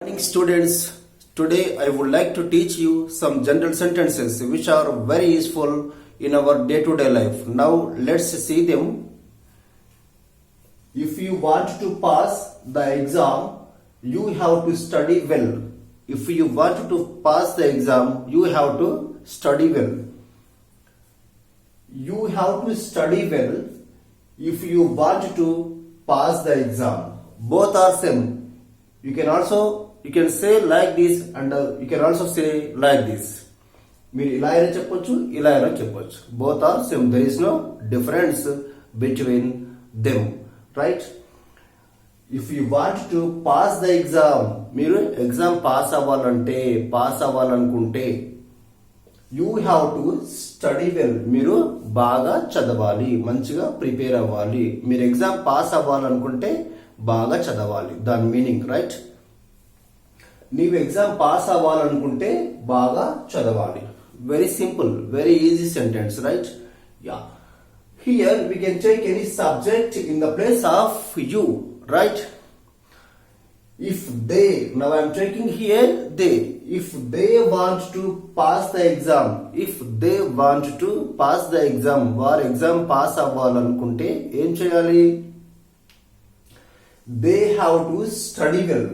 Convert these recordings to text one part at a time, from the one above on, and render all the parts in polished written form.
Morning students, today I would like to teach you some general sentences which are very useful in our day-to-day life. Now let's see them. If you want to pass the exam, you have to study well. If you want to pass the exam, you have to study well. You have to study well if you want to pass the exam. Both are same. You can say like this and you can also say like this. మీరు ఇలా అయినా చెప్పొచ్చు, ఇలా అయినా చెప్పొచ్చు. Both are same. There is no difference between them, right? If you want to pass the exam, మీరు exam pass అవ్వాలనుకుంటే you have to study well. మీరు బాగా చదవాలి, మంచిగా ప్రిపేర్ అవ్వాలి. మీరు ఎగ్జామ్ పాస్ అవ్వాలనుకుంటే బాగా చదవాలి, దాని మీనింగ్, రైట్? నీవు ఎగ్జామ్ పాస్ అవ్వాలనుకుంటే బాగా చదవాలి. Very simple, very easy sentence, right? Yeah, here we can take any subject in the place of you, right? If they, now I am taking here they. If they want to pass the exam, if they want to pass the exam, వారు exam pass అవ్వాలనుకుంటే ఏం చేయాలి? They have to study well.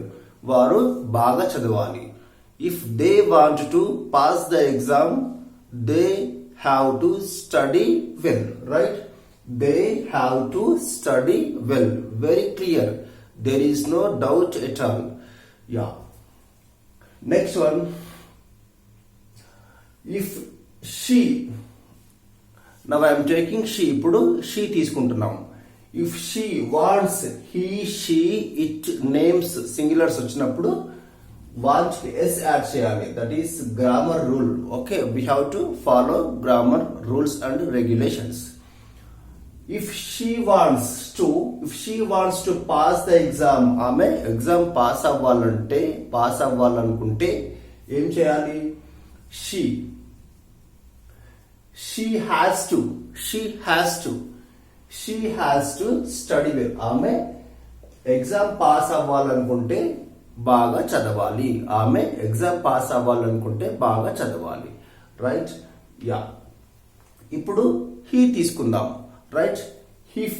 వారు బాగా చదవాలి. If they want to pass the exam, they have to study well, right? They have to study well. Very clear. There is no doubt at all. Yeah. Next one. If she, now I am taking she, ఇప్పుడు she తీసుకుంటున్నాం. If she wants, he, she, it, names, singulars వచ్చినప్పుడు want s add చేయాలి. That is grammar rule. Okay, we have to follow grammar rules and regulations. If she wants to pass the exam, ఆమె exam pass అవ్వాలనుకుంటే ఏం చేయాలి? She has to study well. ఆమె exam pass అవ్వాలనుకుంటే బాగా చదవాలి. ఆమె ఎగ్జామ్ పాస్ అవ్వాలనుకుంటే బాగా చదవాలి, రైట్? యా, ఇప్పుడు he తీసుకుందాం, right? If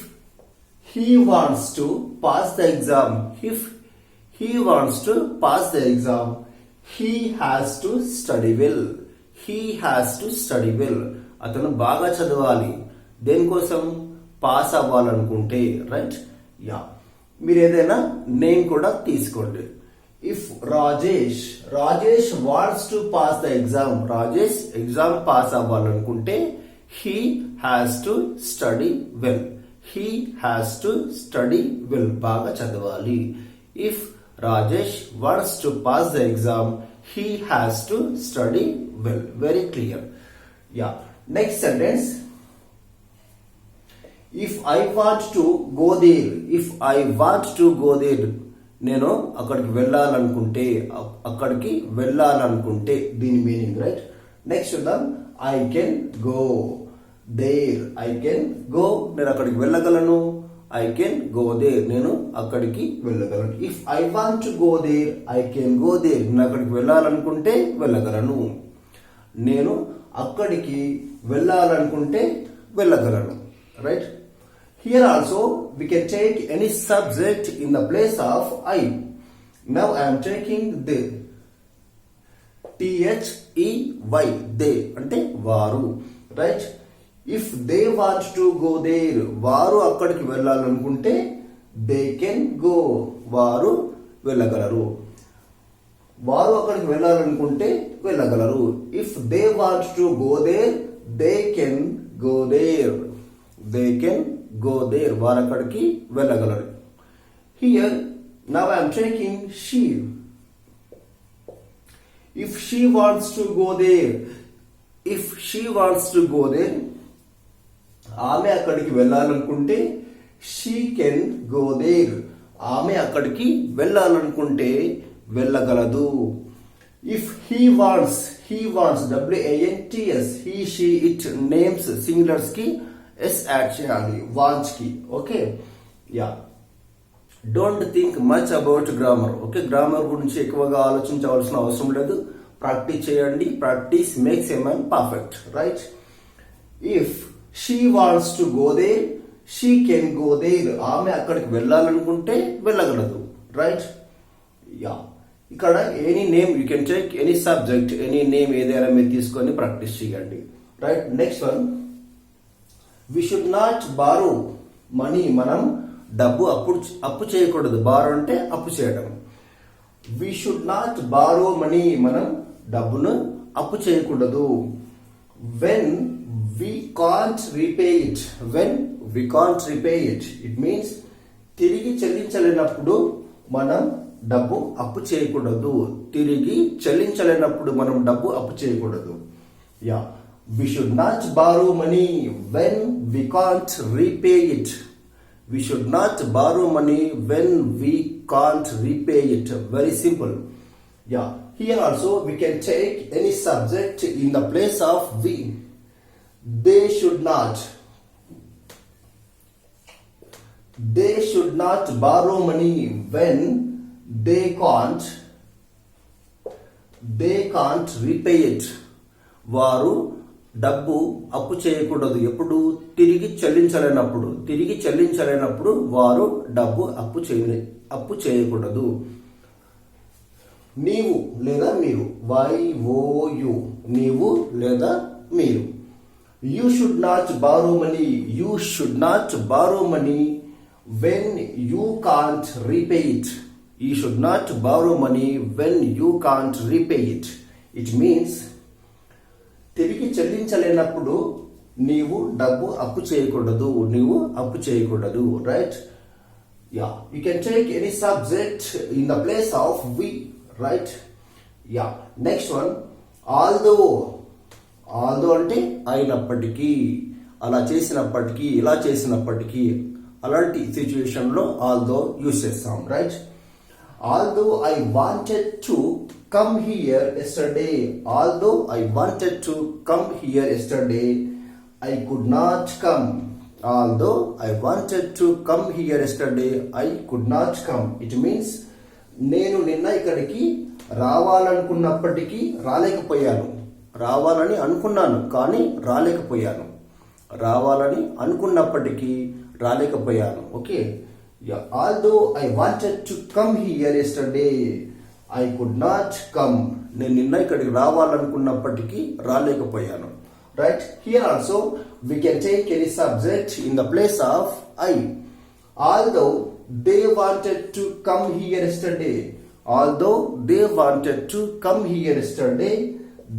he wants to pass the exam, if he wants to pass the exam, he has to study well. He has to study well. అతను బాగా చదవాలి. దేనికోసం? పాస్ అవ్వాలనుకుంటే, రైట్? యా, మీరు ఏదైనా name కూడా తీసుకోండి. If Rajesh wants to pass the exam, Rajesh exam pass అవ్వాలనుకుంటే he has to study well. He has to study well. బాగా చదవాలి. If Rajesh wants to pass the exam, he has to study well. Very clear. Yeah. Next sentence. If I want to go there, నేను అక్కడికి వెళ్ళాలనుకుంటే దీని meaning, right? Next చూద్దాం. I can go there. నేను అక్కడికి వెళ్ళగలను. I can go there. నేను అక్కడికి వెళ్ళగలను. If I want to go there, I can go there. నేను అక్కడికి వెళ్ళాలనుకుంటే వెళ్ళగలను. నేను అక్కడికి వెళ్ళాలనుకుంటే వెళ్ళగలను, right? Here also we can take any subject in the place of I. Now I am taking they. THEY, they అంటే వారు, right? If they want to go there, వారు అక్కడికి వెళ్ళాలనుకుంటే they can go. వారు వెళ్ళగలరు. వారు అక్కడికి వెళ్ళాలనుకుంటే వెళ్ళగలరు. If they want to go there, they can go there. They can go there. వారు అక్కడికి వెళ్ళగలరు. Here now I am taking she. If she wants to go there, ఆమె అక్కడికి వెళ్ళాలనుకుంటే she can go there. ఆమె అక్కడికి వెళ్ళాలనుకుంటే వెళ్ళగలదు. If he wants, WANTS, he, she, it, names, singulars కి s add చేయాలి, wants కి. Okay, ya. Don't think much about grammar. Okay, grammar గురించి ఎక్కువగా ఆలోచించవలసిన అవసరం లేదు. ప్రాక్టీస్ చేయండి. Practice makes a man perfect, right? If she wants to go there, she can go there. ఆమె అక్కడికి వెళ్ళాలనుకుంటే వెళ్ళగలదు, రైట్? యా, ఇక్కడ any name you can take, any subject, any name ఏదైనా మీరు తీసుకొని ప్రాక్టీస్ చేయండి, right? Next one, we should not borrow money. మనం డబ్బు అప్పు చేయకూడదు. బారో అంటే అప్పు చేయడం. We should not borrow money. మనం డబ్బును అప్పు చేయకూడదు. When we can't repay it. When we can't repay it, it means తిరిగి చెల్లించలేనప్పుడు మనం డబ్బు అప్పు చేయకూడదు. తిరిగి చెల్లించలేనప్పుడు మనం డబ్బు అప్పు చేయకూడదు. Ya, we should not borrow money when we can't repay it. We should not borrow money when we can't repay it. Very simple. Ya, here also we can take any subject in the place of we. They should not. They should not borrow money when they can't repay it. వారు డబ్బు అప్పు చేయకూడదు. ఎప్పుడు? తిరిగి చెల్లించలేనప్పుడు. తిరిగి చెల్లించలేనప్పుడు వారు డబ్బు అప్పు చేయకూడదు. నీవు లేదా మీరు. YOU, నీవు లేదా మీరు. You should not borrow money. You should not borrow money when you can't repay it. You should not borrow money when you can't repay it. It means తిరిగి చెల్లించలేనప్పుడు నీవు డబ్బు అప్పు చేయకూడదు. నీవు అప్పు చేయకూడదు, right? Ya, you can take any subject in the place of we, right? Ya, next one, although. Although అంటే అయినప్పటికీ, అలా చేసినప్పటికీ, ఇలా చేసినప్పటికీ, అలాంటి సిచ్యువేషన్ లో ఆల్దో యూజ్ చేస్తాం, right? Although I wanted to come here yesterday. Although I wanted to come here yesterday, I could not come. Although I wanted to come here yesterday, I could not come. It means నేను నిన్న ఇక్కడికి రావాలనుకున్నప్పటికీ రాలేకపోయాను. రావాలని అనుకున్నాను కానీ రాలేకపోయాను. రావాలని అనుకున్నప్పటికీ రాలేకపోయాను. Okay, although I wanted to come here yesterday, I could not come. నేను నిన్న ఇక్కడికి రావాలనుకున్నప్పటికీ రాలేకపోయాను, right? Here also we can take any subject in the place of I. Although they wanted to come here yesterday, although they wanted to come here yesterday,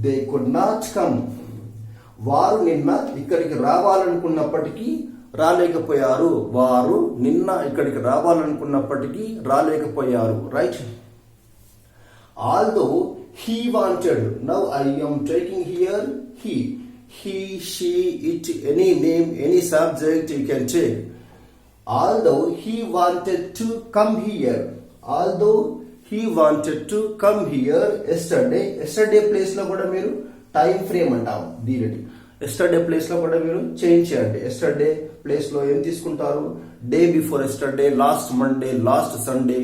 they could not come. వారు నిన్న ఇక్కడికి రావాలనుకున్నప్పటికీ రాలేకపోయారు. వారు నిన్న ఇక్కడికి రావాలనుకున్నప్పటికీ రాలేకపోయారు, right? Although he wanted. Now I am taking here he. He, she, it, any name, any subject you can take. Although he wanted to come here. Although he wanted to come here yesterday. Yesterday place లో కూడా మీరు time frame అంటాం దీనిని. Yesterday place లో కూడా మీరు change చేయండి. Yesterday place లో ఏం తీసుకుంటారు? Day before yesterday, last Monday, last Sunday,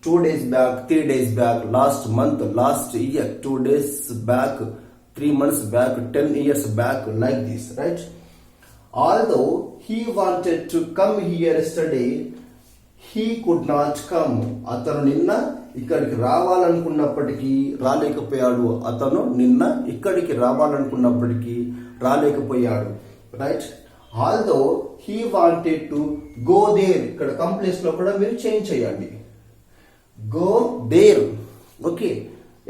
2 days back, 3 days back, last month, last year, 2 days back, 3 months back, 10 years back, like this, right? Although he wanted to come here yesterday, he could not come. అతను నిన్న ఇక్కడికి రావాలనుకున్నప్పటికీ రాలేకపోయాడు. అతను నిన్న ఇక్కడికి రావాలనుకున్నప్పటికీ రాలేకపోయాడు, right? Although he wanted to go there. ఇక్కడ కమ్ ప్లేస్ లో కూడా మీరు చేంజ్ చేయండి. go there. Okay,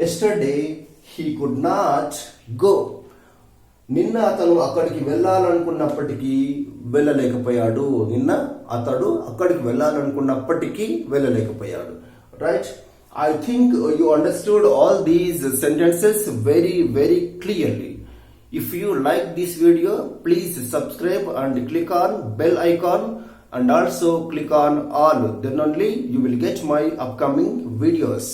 yesterday he could not go. నిన్న అతను అక్కడికి వెళ్ళాలనుకున్నప్పటికీ వెళ్ళలేకపోయాడు. నిన్న అతడు అక్కడికి వెళ్ళాలనుకున్నప్పటికీ వెళ్ళలేకపోయాడు, right? I think you understood all these sentences very, very clearly. If you like this video, please subscribe and click on bell icon and also click on all. Then only you will get my upcoming videos.